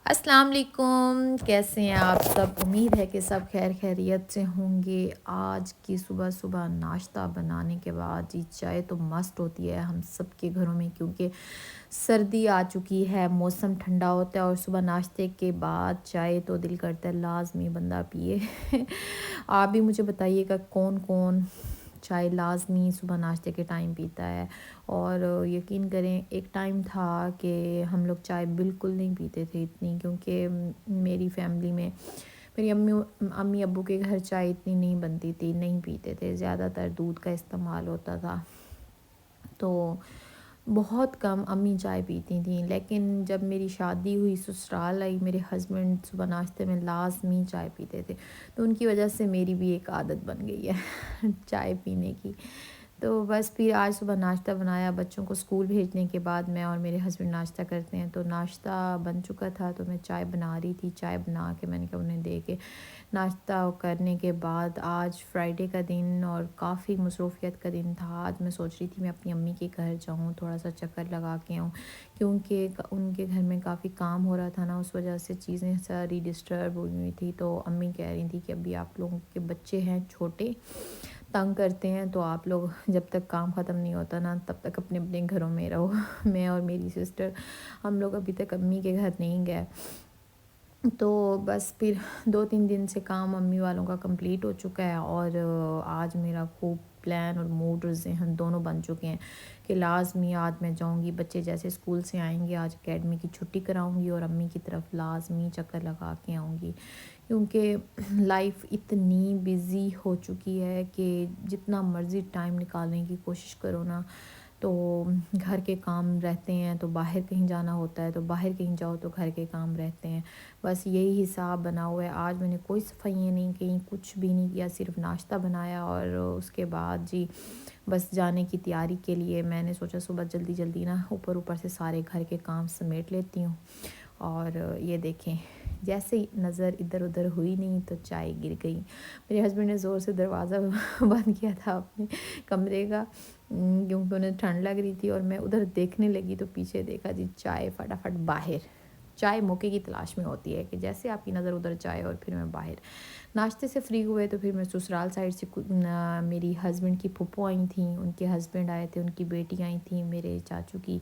السلام علیکم، کیسے ہیں آپ سب؟ امید ہے کہ سب خیر خیریت سے ہوں گے۔ آج کی صبح صبح ناشتہ بنانے کے بعد جی چائے تو مست ہوتی ہے ہم سب کے گھروں میں، کیونکہ سردی آ چکی ہے، موسم ٹھنڈا ہوتا ہے اور صبح ناشتے کے بعد چائے تو دل کرتا ہے لازمی بندہ پیے۔ آپ بھی مجھے بتائیے گا کون کون چائے لازمی صبح ناشتے کے ٹائم پیتا ہے؟ اور یقین کریں ایک ٹائم تھا کہ ہم لوگ چائے بالکل نہیں پیتے تھے اتنی، کیونکہ میری فیملی میں میری امی ابو کے گھر چائے اتنی نہیں بنتی تھی، نہیں پیتے تھے، زیادہ تر دودھ کا استعمال ہوتا تھا، تو بہت کم امی چائے پیتی تھیں۔ لیکن جب میری شادی ہوئی، سسرال آئی، میرے ہسبینڈ صبح ناشتے میں لازمی چائے پیتے تھے، تو ان کی وجہ سے میری بھی ایک عادت بن گئی ہے چائے پینے کی۔ تو بس پھر آج صبح ناشتہ بنایا، بچوں کو اسکول بھیجنے کے بعد میں اور میرے ہسبینڈ ناشتہ کرتے ہیں، تو ناشتہ بن چکا تھا، تو میں چائے بنا رہی تھی۔ چائے بنا کے میں نے کہا انہیں دے کے ناشتہ کرنے کے بعد آج فرائیڈے کا دن اور کافی مصروفیت کا دن تھا، آج میں سوچ رہی تھی میں اپنی امی کے گھر جاؤں، تھوڑا سا چکر لگا کے آؤں، کیونکہ ان کے گھر میں کافی کام ہو رہا تھا نا، اس وجہ سے چیزیں ساری ڈسٹرب ہوئی ہوئی تھی، تو امی کہہ رہی تھی کہ ابھی آپ لوگوں کے بچے ہیں چھوٹے، تنگ کرتے ہیں، تو آپ لوگ جب تک کام ختم نہیں ہوتا نا تب تک اپنے اپنے گھروں میں رہو۔ میں اور میری سسٹر ہم لوگ ابھی تک امی کے گھر نہیں گئے، تو بس پھر 2-3 دن سے کام امی والوں کا کمپلیٹ ہو چکا ہے، اور آج میرا خوب پلان اور موڈ اور ذہن دونوں بن چکے ہیں کہ لازمی آج میں جاؤں گی، بچے جیسے اسکول سے آئیں گے آج اکیڈمی کی چھٹی کراؤں گی اور امی کی طرف لازمی چکر لگا کے آؤں گی، کیونکہ لائف اتنی بیزی ہو چکی ہے کہ جتنا مرضی ٹائم نکالنے کی کوشش کرو نا، تو گھر کے کام رہتے ہیں، تو باہر کہیں جانا ہوتا ہے، تو باہر کہیں جاؤ تو گھر کے کام رہتے ہیں، بس یہی حساب بنا ہوا ہے۔ آج میں نے کوئی صفائیاں نہیں کہیں، کچھ بھی نہیں کیا، صرف ناشتہ بنایا، اور اس کے بعد جی بس جانے کی تیاری کے لیے میں نے سوچا صبح جلدی جلدی نا اوپر سے سارے گھر کے کام سمیٹ لیتی ہوں، اور یہ دیکھیں جیسے ہی نظر ادھر ادھر ہوئی نہیں تو چائے گر گئی۔ میرے ہسبینڈ نے زور سے دروازہ بند کیا تھا اپنے کمرے کا، کیونکہ انہیں ٹھنڈ لگ رہی تھی، اور میں ادھر دیکھنے لگی تو پیچھے دیکھا جی چائے فٹافٹ باہر۔ چائے موقع کی تلاش میں ہوتی ہے کہ جیسے آپ کی نظر ادھر چائے، اور پھر میں باہر ناشتے سے فری ہوئے، تو پھر میں سسرال سائڈ سے میری ہسبینڈ کی پھپھو آئی تھیں، ان کے ہسبینڈ آئے تھے، ان کی بیٹی آئی تھیں، میرے چاچو کی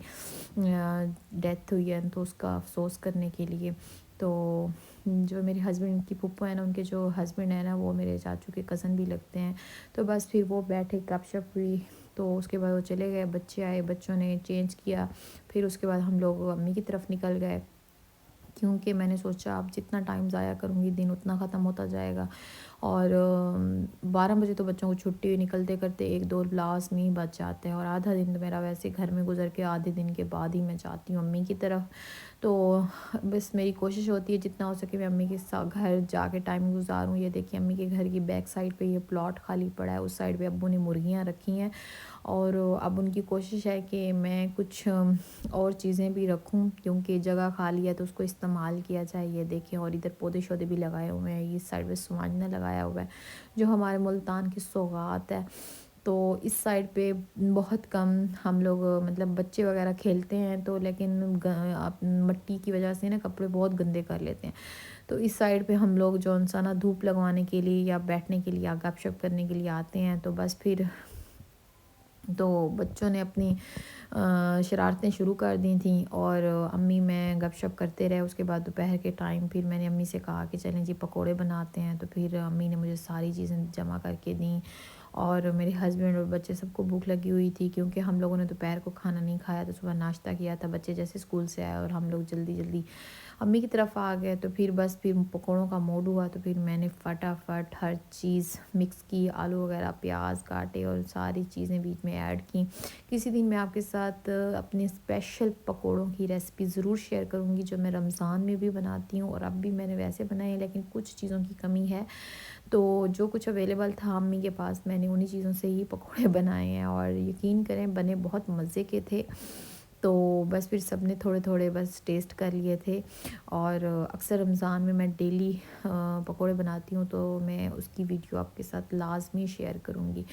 ڈیتھ ہوئی ہے تو اس کا افسوس کرنے کے لیے، تو جو میرے ہسبینڈ کی پھپھو ہیں نا، ان کے جو ہسبینڈ ہیں نا وہ میرے چاچو کے کزن بھی لگتے ہیں، تو بس پھر وہ بیٹھے گپ شپ ہوئی، تو اس کے بعد وہ چلے گئے، بچے آئے، بچوں نے چینج کیا، پھر اس کے بعد ہم لوگ امی کی طرف نکل گئے، کیونکہ میں نے سوچا اب جتنا ٹائم ضائع کروں گی دن اتنا ختم ہوتا جائے گا، اور 12 بجے تو بچوں کو چھٹی ہوئی، نکلتے کرتے 1-2 لازمی بج جاتے ہیں، اور آدھا دن تو میرا ویسے گھر میں گزر کے آدھے دن کے بعد ہی میں جاتی ہوں امی کی طرف، تو بس میری کوشش ہوتی ہے جتنا ہو سکے میں امی کے ساتھ گھر جا کے ٹائم گزاروں۔ یہ دیکھیں امی کے گھر کی بیک سائڈ پہ یہ پلاٹ خالی پڑا ہے، اس سائڈ پہ ابو نے مرغیاں رکھی ہیں، اور اب ان کی کوشش ہے کہ میں کچھ اور چیزیں بھی رکھوں، کیونکہ جگہ خالی ہے تو اس کو استعمال کیا جائے۔ یہ دیکھیں، اور ادھر پودے شودے بھی لگائے ہوئے ہیں، اس سائڈ پہ سماجنا لگایا ہوا ہے جو ہمارے ملتان کی سوغات ہے، تو اس سائڈ پہ بہت کم ہم لوگ مطلب بچے وغیرہ کھیلتے ہیں، تو لیکن مٹی کی وجہ سے نا کپڑے بہت گندے کر لیتے ہیں، تو اس سائڈ پہ ہم لوگ جو انسان دھوپ لگوانے کے لیے یا بیٹھنے کے لیے یا گپ شپ کرنے کے لیے آتے ہیں، تو بس پھر تو بچوں نے اپنی شرارتیں شروع کر دی تھیں، اور امی میں گپ شپ کرتے رہے، اس کے بعد دوپہر کے ٹائم پھر میں نے امی سے کہا کہ چلیں جی پکوڑے بناتے ہیں، تو پھر امی نے مجھے ساری چیزیں جمع کر کے دیں، اور میرے ہسبینڈ اور بچے سب کو بھوک لگی ہوئی تھی، کیونکہ ہم لوگوں نے دوپہر کو کھانا نہیں کھایا، تو صبح ناشتہ کیا تھا، بچے جیسے اسکول سے آئے اور ہم لوگ جلدی جلدی امی کی طرف آ گئے، تو پھر بس پھر پکوڑوں کا موڈ ہوا، تو پھر میں نے فٹافٹ ہر چیز مکس کی، آلو وغیرہ پیاز کاٹے اور ساری چیزیں بیچ میں ایڈ کی۔ کسی دن میں آپ کے ساتھ اپنے اسپیشل پکوڑوں کی ریسپی ضرور شیئر کروں گی، جو میں رمضان میں بھی بناتی ہوں، اور اب بھی میں نے ویسے بنائے ہیں، لیکن کچھ چیزوں کی کمی ہے، تو جو کچھ اویلیبل تھا امی کے پاس میں نے انہی چیزوں سے ہی پکوڑے بنائے ہیں، اور یقین کریں بنے بہت مزے کے تھے۔ تو بس پھر سب نے تھوڑے تھوڑے بس ٹیسٹ کر لیے تھے. اور اکثر رمضان میں میں ڈیلی پکوڑے بناتی ہوں، تو میں اس کی ویڈیو آپ کے ساتھ لازمی شیئر کروں گی.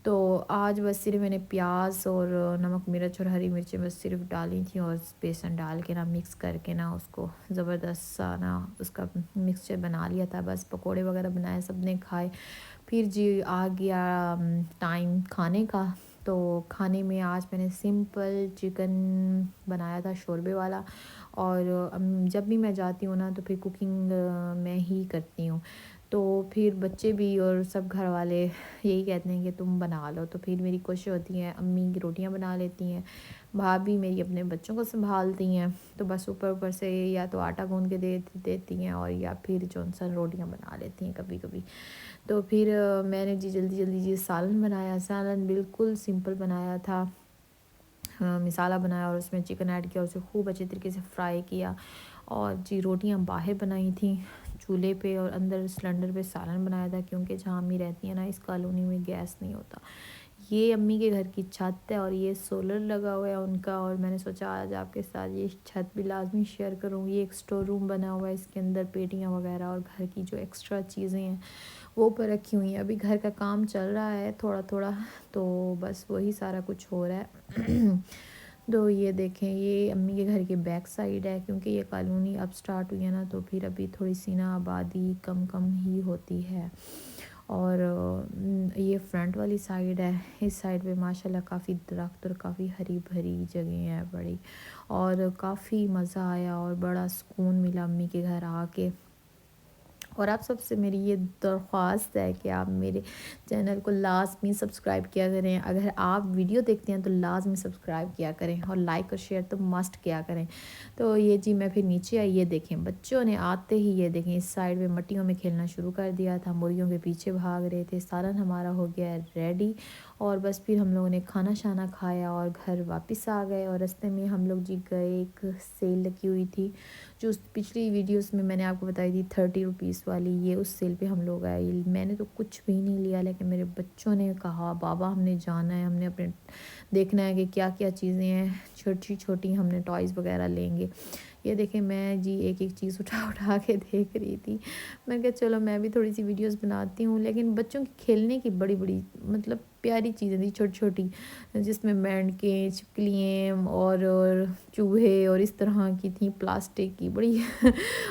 تو آج بس صرف میں نے پیاز اور نمک مرچ اور ہری مرچیں بس صرف ڈالی تھیں، اور بیسن ڈال کے نا مکس کر کے نا اس کو زبردست سا نا اس کا مکسچر بنا لیا تھا. بس پکوڑے وغیرہ بنائے، سب نے کھائے. پھر جی آ گیا ٹائم کھانے کا. تو کھانے میں آج میں نے سمپل چکن بنایا تھا شوربے والا. اور جب بھی میں جاتی ہوں نا تو پھر کوکنگ میں ہی کرتی ہوں. تو پھر بچے بھی اور سب گھر والے یہی کہتے ہیں کہ تم بنا لو. تو پھر میری کوشش ہوتی ہے، امی کی روٹیاں بنا لیتی ہیں، بھابھی میری اپنے بچوں کو سنبھالتی ہیں. تو بس اوپر سے یا تو آٹا گوندھ کے دیتی ہیں، اور یا پھر جونسن روٹیاں بنا لیتی ہیں کبھی کبھی. تو پھر میں نے جی جلدی جلدی سالن بنایا. سالن بالکل سمپل بنایا تھا. مسالہ بنایا اور اس میں چکن ایڈ کیا، اسے خوب اچھے طریقے سے فرائی کیا. اور جی روٹیاں باہر بنائی تھیں چولہے پہ، اور اندر سلنڈر پہ سالن بنایا تھا، کیونکہ جہاں امی رہتی ہیں نا اس کالونی میں گیس نہیں ہوتا. یہ امی کے گھر کی چھت ہے اور یہ سولر لگا ہوا ہے ان کا. اور میں نے سوچا آج آپ کے ساتھ یہ چھت بھی لازمی شیئر کروں. یہ ایک اسٹور روم بنا ہوا ہے، اس کے اندر پیٹیاں وغیرہ اور گھر کی جو ایکسٹرا چیزیں ہیں وہ اوپر رکھی ہوئی ہیں. ابھی گھر کا کام چل رہا ہے تھوڑا تھوڑا، تو بس وہی سارا کچھ ہو رہا ہے. تو یہ دیکھیں، یہ امی کے گھر کے بیک سائیڈ ہے، کیونکہ یہ کالونی اب سٹارٹ ہوئی ہے نا، تو پھر ابھی تھوڑی سی نا آبادی کم کم ہی ہوتی ہے. اور یہ فرنٹ والی سائیڈ ہے. اس سائیڈ پہ ماشاءاللہ کافی درخت اور کافی ہری بھری جگہیں ہیں بڑی، اور کافی مزہ آیا اور بڑا سکون ملا امی کے گھر آ کے. اور آپ سب سے میری یہ درخواست ہے کہ آپ میرے چینل کو لازمی سبسکرائب کیا کریں. اگر آپ ویڈیو دیکھتے ہیں تو لازمی سبسکرائب کیا کریں، اور لائک اور شیئر تو مسٹ کیا کریں. تو یہ جی میں پھر نیچے آئی. یہ دیکھیں بچوں نے آتے ہی یہ دیکھیں اس سائڈ پہ مٹیوں میں کھیلنا شروع کر دیا تھا، مرغیوں کے پیچھے بھاگ رہے تھے. سالن ہمارا ہو گیا ہے ریڈی، اور بس پھر ہم لوگوں نے کھانا شانا کھایا اور گھر واپس آ گئے. اور راستے میں ہم لوگ جی گئے، ایک سیل لگی ہوئی تھی جو پچھلی ویڈیوز میں نے آپ کو بتائی تھی 30 روپیز والی. یہ اس سیل پہ ہم لوگ آئے. میں نے تو کچھ بھی نہیں لیا، لیکن میرے بچوں نے کہا بابا ہم نے جانا ہے، ہم نے اپنے دیکھنا ہے کہ کیا کیا چیزیں ہیں، چھوٹی چھوٹی ہم نے ٹوائز وغیرہ لیں گے. یہ دیکھیں میں جی ایک ایک چیز اٹھا کے دیکھ رہی تھی. میں نے کہا چلو میں بھی تھوڑی سی ویڈیوز بناتی ہوں. لیکن بچوں کی کھیلنے کی بڑی بڑی مطلب پیاری چیزیں تھیں چھوٹی چھوٹی، جس میں مینڈکیں، چھپکلیاں اور چوہے اور اس طرح کی تھیں پلاسٹک کی بڑی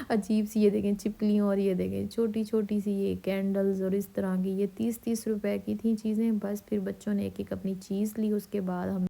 عجیب سی. یہ دیکھیں چھپکلیاں، اور یہ دیکھیں چھوٹی چھوٹی سی یہ کینڈلز اور اس طرح کی. یہ 30 روپے کی تھیں چیزیں. بس پھر بچوں نے ایک ایک اپنی چیز لی. اس کے بعد ہم